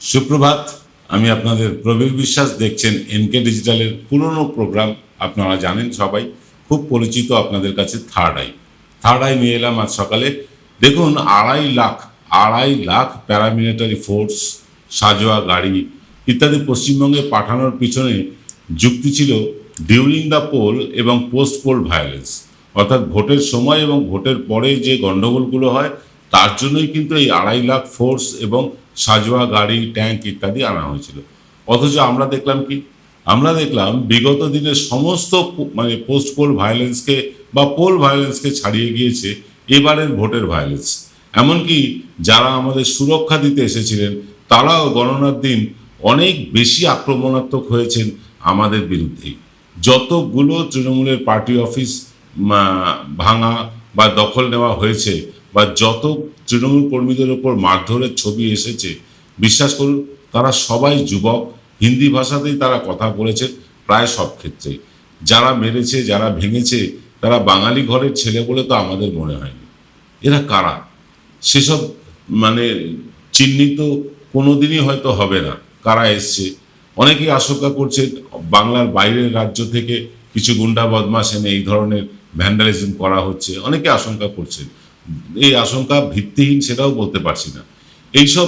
সুপ্রভাত। আমি আপনাদের প্রবীর বিশ্বাস, দেখছেন এনকে ডিজিটালের পুরনো প্রোগ্রাম। আপনারা জানেন সবাই, খুব পরিচিত আপনাদের কাছে থার্ড আই নিয়ে এলাম আজ সকালে। দেখুন, 2.5 লাখ প্যারামিলিটারি ফোর্স, সাজোয়া গাড়ি ইত্যাদি পশ্চিমবঙ্গে পাঠানোর পিছনে যুক্তি ছিল ডিউরিং দ্য পোল এবং পোস্ট পোল ভায়োলেন্স, অর্থাৎ ভোটের সময় এবং ভোটের পরে যে গণ্ডগোলগুলো হয় তার জন্যই কিন্তু এই 2.5 লাখ ফোর্স এবং সাজোয়া গাড়ি, ট্যাঙ্ক ইত্যাদি আনা হয়েছিল। অথচ আমরা দেখলাম বিগত দিনের সমস্ত পোস্ট পোল ভায়োলেন্সকে বা পোল ভায়োলেন্সকে ছাড়িয়ে গিয়েছে এবারের ভোটের ভায়োলেন্স। এমনকি যারা আমাদের সুরক্ষা দিতে এসেছিলেন তারাও গণনার দিন অনেক বেশি আক্রমণাত্মক হয়েছেন আমাদের বিরুদ্ধেই। যতগুলো তৃণমূলের পার্টি অফিস ভাঙা বা দখল নেওয়া হয়েছে, বা যত তৃণমূল কর্মীদের ওপর মারধরের ছবি এসেছে, বিশ্বাস করুন তারা সবাই যুবক, হিন্দি ভাষাতেই তারা কথা বলেছে প্রায় সব ক্ষেত্রেই। যারা মেরেছে, যারা ভেঙেছে, তারা বাঙালি ঘরের ছেলে বলে তো আমাদের মনে হয়নি। এরা কারা সেসব চিহ্নিত কোনোদিনই হয়তো হবে না কারা এসছে। অনেকেই আশঙ্কা করছে বাংলার বাইরের রাজ্য থেকে কিছু গুন্ডা বদমাশ এনে এই ধরনের ভ্যান্ডালিজম করা হচ্ছে, অনেকে আশঙ্কা করছেন। এই আশঙ্কা ভিত্তিহীন সেটাও বলতে পারছি না। এইসব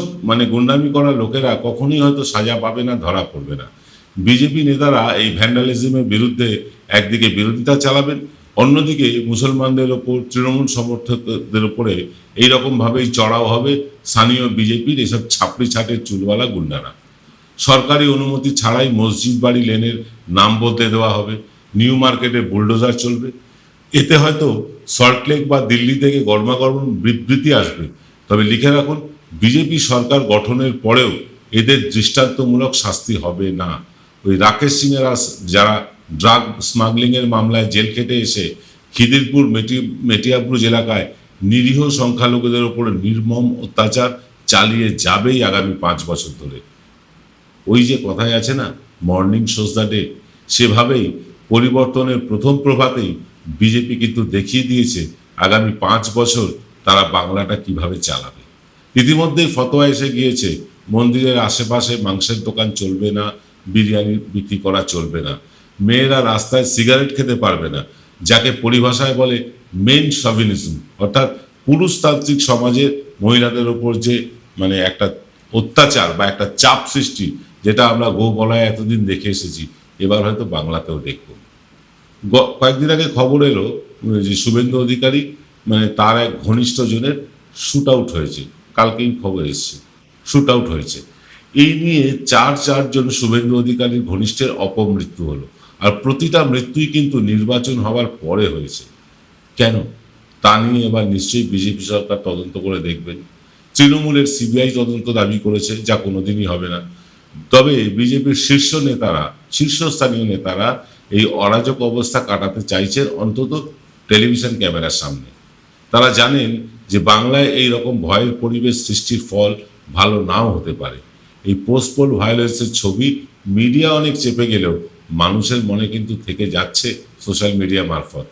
গুন্ডামি করা লোকেরা কখনোই হয়তো সাজা পাবে না, ধরা পড়বে না। বিজেপি নেতারা এই ভ্যান্ডালিজমের বিরুদ্ধে একদিকে বিরোধিতা চালাবেন, অন্যদিকে মুসলমানদের ওপর, তৃণমূল সমর্থকদের ওপরে এইরকমভাবেই চড়াও হবে স্থানীয় বিজেপির এসব ছাপড়ি ছাটের চুলওয়ালা গুন্ডারা। সরকারি অনুমতি ছাড়াই মসজিদ বাড়ি লেনের নাম বদলে দেওয়া হবে, নিউ মার্কেটে বুলডোজার চলবে। এতে হয়তো সল্টলেক বা দিল্লি থেকে গরমাগরম বিবৃতি আসবে, তবে লিখে রাখুন, বিজেপি সরকার গঠনের পরেও এদের দৃষ্টান্তমূলক শাস্তি হবে না। ওই রাকেশ সিংয়েরা যারা ড্রাগ স্মাগলিংয়ের মামলায় জেল খেটে এসে খিদিরপুর মেটিয়াপুর এলাকায় নিরীহ সংখ্যালঘুদের ওপরে নির্মম অত্যাচার চালিয়ে যাবেই আগামী 5 বছর ধরে। ওই যে কথায় আছে না, মর্নিং শোজ দ্য ডে, সেভাবেই পরিবর্তনের প্রথম প্রভাতেই বিজেপি কিন্তু দেখিয়ে দিয়েছে আগামী 5 বছর তারা বাংলাটা কিভাবে চালাবে। ইতিমধ্যেই ফতোয়া এসে গিয়েছে, মন্দিরের আশেপাশে মাংসের দোকান চলবে না, বিরিয়ানি বিক্রি করা চলবে না, মেয়েরা রাস্তায় সিগারেট খেতে পারবে না, যাকে পরিভাষায় বলে মেন শভিনিজম, অর্থাৎ পুরুষতান্ত্রিক সমাজের মহিলাদের ওপর যে একটা অত্যাচার বা একটা চাপ সৃষ্টি, যেটা আমরা গোবলায় এতদিন দেখে এসেছি, এবার হয়তো বাংলাতেও দেখব। কয়েকদিন আগে খবর এলো যে শুভেন্দু অধিকারী তার এক ঘনিষ্ঠ জনের শুট আউট হয়েছে, কালকেই খবর এসছে, শুট আউট হয়েছে। এই নিয়ে চারজন শুভেন্দু অধিকারীর ঘনিষ্ঠের অপমৃত্যু হলো, আর প্রতিটা মৃত্যুই কিন্তু নির্বাচন হওয়ার পরে হয়েছে। কেন, তা নিয়ে এবার নিশ্চয়ই বিজেপি সরকার তদন্ত করে দেখবেন। তৃণমূলের সিবিআই তদন্ত দাবি করেছে, যা কোনোদিনই হবে না। তবে বিজেপির শীর্ষস্থানীয় নেতারা এই অরাজক অবস্থা কাটাতে চাইছেন অন্তত টেলিভিশন ক্যামেরার সামনে। তারা জানেন যে বাংলায় এই রকম ভয়ের পরিবেশ সৃষ্টির ফল ভালো নাও হতে পারে। এই পোস্ট পোল ভায়োলেন্সের ছবি মিডিয়া অনেক চেপে গেলেও মানুষের মনে কিন্তু থেকে যাচ্ছে সোশ্যাল মিডিয়া মারফত।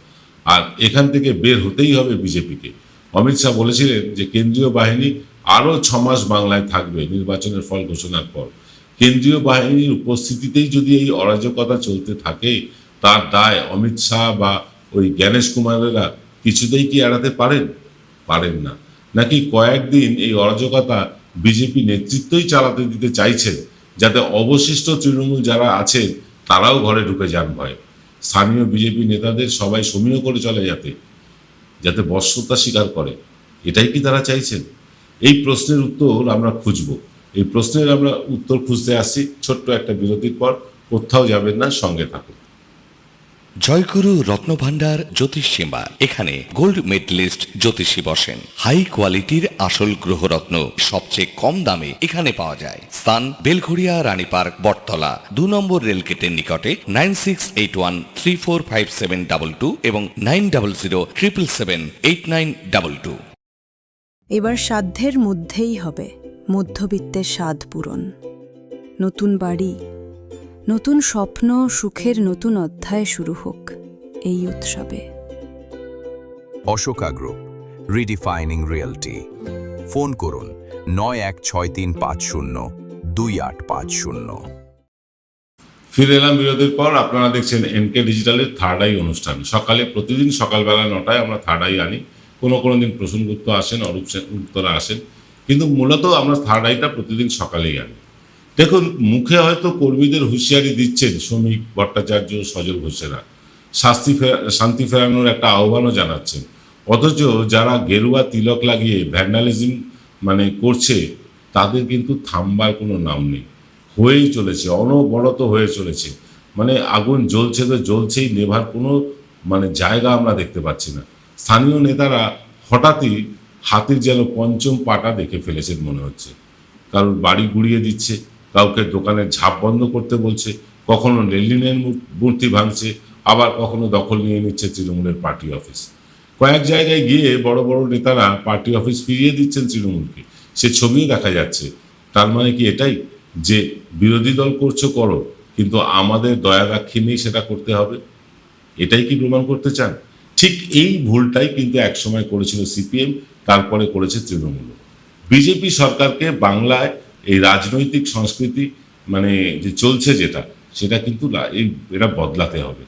আর এখান থেকে বের হতেই হবে বিজেপিকে। অমিত শাহ বলেছিলেন যে কেন্দ্রীয় বাহিনী আরও 6 মাস বাংলায় থাকবে নির্বাচনের ফল ঘোষণার পর। কেন্দ্রীয় বাহিনীর উপস্থিতিতেই যদি এই অরাজকতা চলতে থাকে, তার দায় অমিত শাহ বা ওই জ্ঞানেশ কুমারেরা কিছুতেই কি এড়াতে পারেন না। নাকি কয়েকদিন এই অরাজকতা বিজেপি নেতৃত্বই চালাতে দিতে চাইছেন, যাতে অবশিষ্ট তৃণমূল যারা আছেন তারাও ঘরে ঢুকে যান ভয়ে। স্থানীয় বিজেপি নেতাদের সবাই সমীহ করে চলে যাতে বশ্যতা স্বীকার করে, এটাই কি তারা চাইছেন? এই প্রশ্নের উত্তর আমরা খুঁজব। এই প্রশ্নের আমরা উত্তর খুঁজতে আসছি ছোট্ট একটা বিরতির পর। কোথাও যাবেন না, সঙ্গে থাকুন। জয়গুরু রত্নভান্ডার জ্যোতিষ সীমা, এখানে গোল্ড মেডেলিস্ট জ্যোতিষী বসেন। হাই কোয়ালিটির আসল গ্রহরত্ন সবচেয়ে কম দামে এখানে পাওয়া যায়। স্থান বেলঘড়িয়া রানী পার্ক, বটতলা, 2 নম্বর রেলগেটের নিকটে। 9681345722 এবং 9007778922। এবার সাধ্যের মধ্যেই হবে মধ্যবিত্তের স্বাদ পূরণ। নতুন বাড়ি, নতুন স্বপ্ন, সুখের নতুন অধ্যায় শুরু হোক এই উৎসবে। Ashoka group, রিডিফাইনিং realty. ফোন করুন 916350 2850। ফিরে এলাম বিরতির পর। আপনারা দেখছেন এনকে ডিজিটালের থার্ড আই অনুষ্ঠান। সকালে প্রতিদিন সকালবেলা 9টায় আমরা থার্ড আই আনি। কোনো দিন প্রসূনগুপ্ত আসেন, অরূপ সেনগুপ্তরা আসেন, কিন্তু মূলত আমরা থার্ড আইটা প্রতিদিন সকালেই আনি। দেখুন, মুখে হয়তো কর্মীদের হুঁশিয়ারি দিচ্ছেন শ্রমিক ভট্টাচার্য, সজল ঘোষেরা, শান্তি ফেরানোর একটা আহ্বানও জানাচ্ছেন, অথচ যারা গেরুয়া তিলক লাগিয়ে ভ্যান্ডালিজম করছে, তাদের কিন্তু থামবার কোনো নাম নেই। হয়েই চলেছে, অনবরত হয়ে চলেছে। আগুন জ্বলছে তো জ্বলছেই, নেভার কোনো জায়গা আমরা দেখতে পাচ্ছি না। স্থানীয় নেতারা হঠাৎই হাতির যেন পঞ্চম পাটা দেখে ফেলেছেন মনে হচ্ছে। কারোর বাড়ি গুড়িয়ে দিচ্ছে, কাউকে দোকানের ঝাঁপ বন্ধ করতে বলছে, কখনো লেনিনের মূর্তি ভাঙছে, আবার কখনো দখল নিয়ে নিচ্ছে তৃণমূলের পার্টি অফিস। কয়েক জায়গায় গিয়ে বড় বড় নেতারা পার্টি অফিস ফিরিয়ে দিচ্ছেন তৃণমূলকে, সে ছবিও দেখা যাচ্ছে। তার মানে কি এটাই যে বিরোধী দল করছো করো, কিন্তু আমাদের দয়া দাক্ষিণ্যে সেটা করতে হবে? এটাই কি প্রমাণ করতে চান? ঠিক এই ভুলটাই কিন্তু একসময় করেছিল সিপিএম, তারপরে করেছে তৃণমূল। বিজেপি সরকারকে বাংলায় এই রাজনৈতিক সংস্কৃতি যে চলছে সেটা কিন্তু এটা বদলাতে হবে।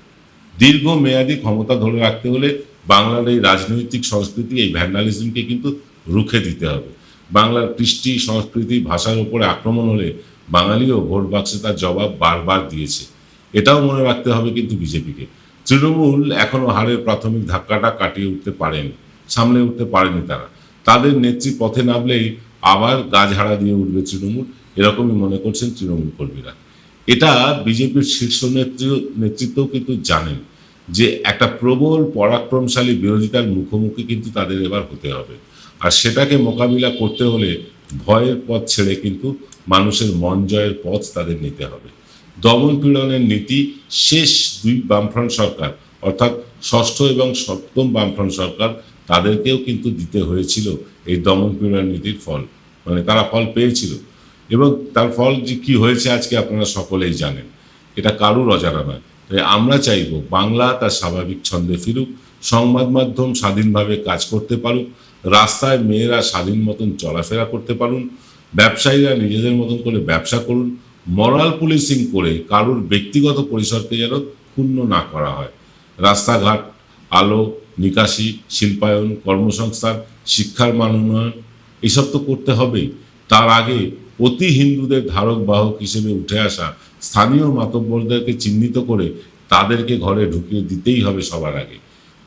দীর্ঘমেয়াদী ক্ষমতা ধরে রাখতে হলে বাংলার এই রাজনৈতিক সংস্কৃতি, এই ভ্যান্ডালিজমকে কিন্তু রুখে দিতে হবে। বাংলার কৃষ্টি, সংস্কৃতি, ভাষার উপরে আক্রমণ হলে বাঙালিও ভোট বাক্সে তার জবাব বারবার দিয়েছে। এটাও মনে রাখতে হবে কিন্তু বিজেপিকে। তৃণমূল এখনো হারের প্রাথমিক ধাক্কাটা কাটিয়ে উঠতে পারেনি, সামলে উঠতে পারেনি তারা। তাদের নেত্রী পথে নামলেই আবার গা ঝাড়া দিয়ে উঠবে তৃণমূল, এরকমই মনে করছেন তৃণমূল কর্মীরা। এটা বিজেপির শীর্ষ নেতৃত্বও কিন্তু জানেন যে একটা প্রবল পরাক্রমশালী বিরোধিতার মুখোমুখি কিন্তু তাদের এবার হতে হবে। আর সেটাকে মোকাবিলা করতে হলে ভয়ের পথ ছেড়ে কিন্তু মানুষের মন জয়ের পথ তাদের নিতে হবে। দমন পীড়নের নীতি শেষ দুই বামফ্রন্ট সরকার, অর্থাৎ ষষ্ঠ এবং সপ্তম বামফ্রন্ট সরকার, তাদেরকেও কিন্তু দিতে হয়েছিল এই দমন পীড়ন নীতির ফল। তারা ফল পেয়েছিল, এবং তার ফল যে কী হয়েছে আজকে আপনারা সকলেই জানেন, এটা কারুর অজানা নয়। তাই আমরা চাইব বাংলা তার স্বাভাবিক ছন্দে ফিরুক, সংবাদ মাধ্যম স্বাধীনভাবে কাজ করতে পারুক, রাস্তায় মেয়েরা স্বাধীন মতন চলাফেরা করতে পারুন, ব্যবসায়ীরা নিজেদের মতন করে ব্যবসা করুন, মরাল পুলিশিং করে কারুর ব্যক্তিগত পরিসরকে যেন ক্ষুণ্ণ না করা হয়। রাস্তাঘাট, আলো, নিকাশি, শিল্পায়ন, কর্মসংস্থান, শিক্ষার মান উন্নয়ন, এসব তো করতে হবেই। তার আগে অতি হিন্দুদের ধারক বাহক হিসেবে উঠে আসা স্থানীয় মাতব্বরদেরকে চিহ্নিত করে তাদেরকে ঘরে ঢুকিয়ে দিতেই হবে সবার আগে।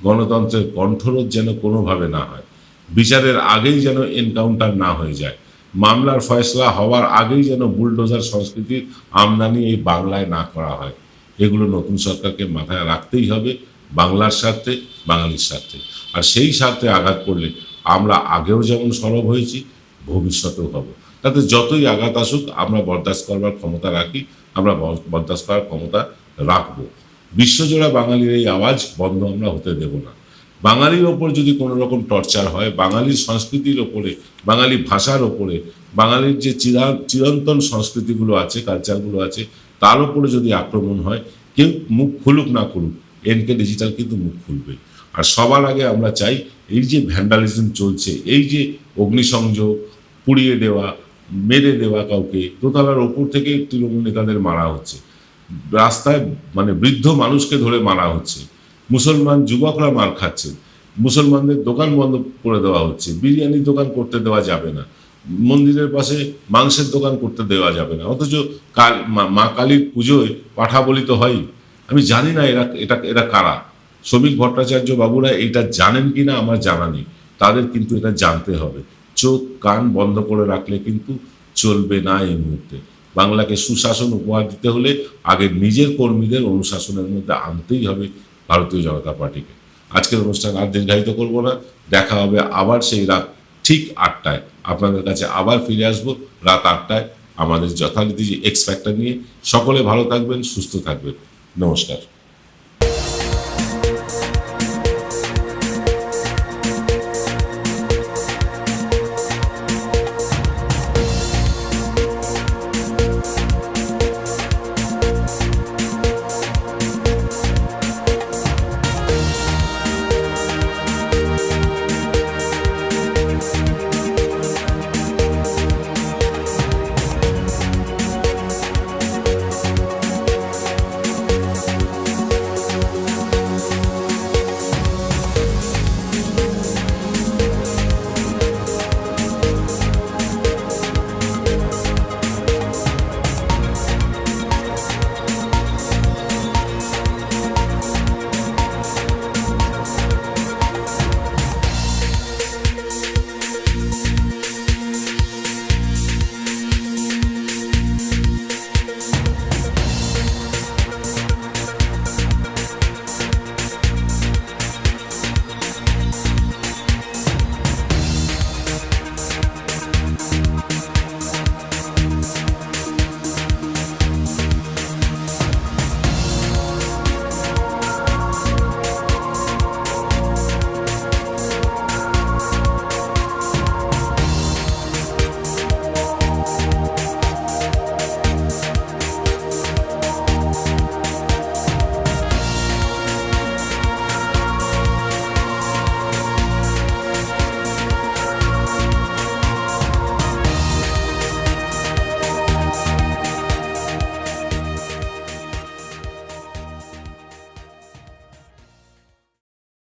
গণতন্ত্রের কণ্ঠরোধ যেন কোনোভাবে না হয়, বিচারের আগেই যেন এনকাউন্টার না হয়ে যায়, মামলার ফয়সলা হওয়ার আগেই যেন বুলডোজার সংস্কৃতির আমদানি এই বাংলায় না করা হয়। এগুলো নতুন সরকারকে মাথায় রাখতেই হবে, বাংলার স্বার্থে, বাঙালির স্বার্থে। আর সেই স্বার্থে আঘাত করলে আমরা আগেও যেমন সরব হয়েছি, ভবিষ্যতেও হব। তাতে যতই আঘাত আসুক আমরা বরদাস্ত করবার ক্ষমতা রাখি, আমরা বরদাস্ত করার ক্ষমতা রাখবো। বিশ্বজোড়া বাঙালির এই আওয়াজ বন্ধ আমরা হতে দেব না। বাঙালির ওপর যদি কোনো রকম টর্চার হয়, বাঙালির সংস্কৃতির ওপরে, বাঙালি ভাষার ওপরে, বাঙালির যে চিরন্তন সংস্কৃতিগুলো আছে, কালচারগুলো আছে, তার উপরে যদি আক্রমণ হয়, কেউ মুখ খুলুক না খুলুক, এনকে ডিজিটাল কিন্তু মুখ খুলবে। আর সবার আগে আমরা চাই এই যে ভ্যান্ডালিজম চলছে, এই যে অগ্নিসংযোগ, পুড়িয়ে দেওয়া, মেরে দেওয়া, কাউকে দোতলার ওপর থেকে তৃণমূল নেতাদের মারা হচ্ছে, রাস্তায় বৃদ্ধ মানুষকে ধরে মারা হচ্ছে, মুসলমান যুবকরা মার খাচ্ছে, মুসলমানদের দোকান বন্ধ করে দেওয়া হচ্ছে, বিরিয়ানির দোকান করতে দেওয়া যাবে না, মন্দিরের পাশে মাংসের দোকান করতে দেওয়া যাবে না, অথচ মা কালীর পুজোয় পাঠা বলিত হয়। আমি জানি না এরা কারা। শ্রমিক ভট্টাচার্য বাবুরা এটা জানেন কিনা আমার জানা নেই, তাদের কিন্তু এটা জানতে হবে। চোখ কান বন্ধ করে রাখলে কিন্তু চলবে না। এই মুহূর্তে বাংলাকে সুশাসন উপহার দিতে হলে আগে নিজের কর্মীদের অনুশাসনের মধ্যে আনতেই হবে ভারতীয় জনতা পার্টিকে। আজকের অনুষ্ঠান আর দীর্ঘায়িত করব না, দেখা হবে আবার সেই রাত ঠিক 8টায়। আপনাদের কাছে আবার ফিরে আসবো রাত 8টায় আমাদের যথারীতি যে এক্স ফ্যাক্টর নিয়ে। সকলে ভালো থাকবেন, সুস্থ থাকবেন। নমস্কার।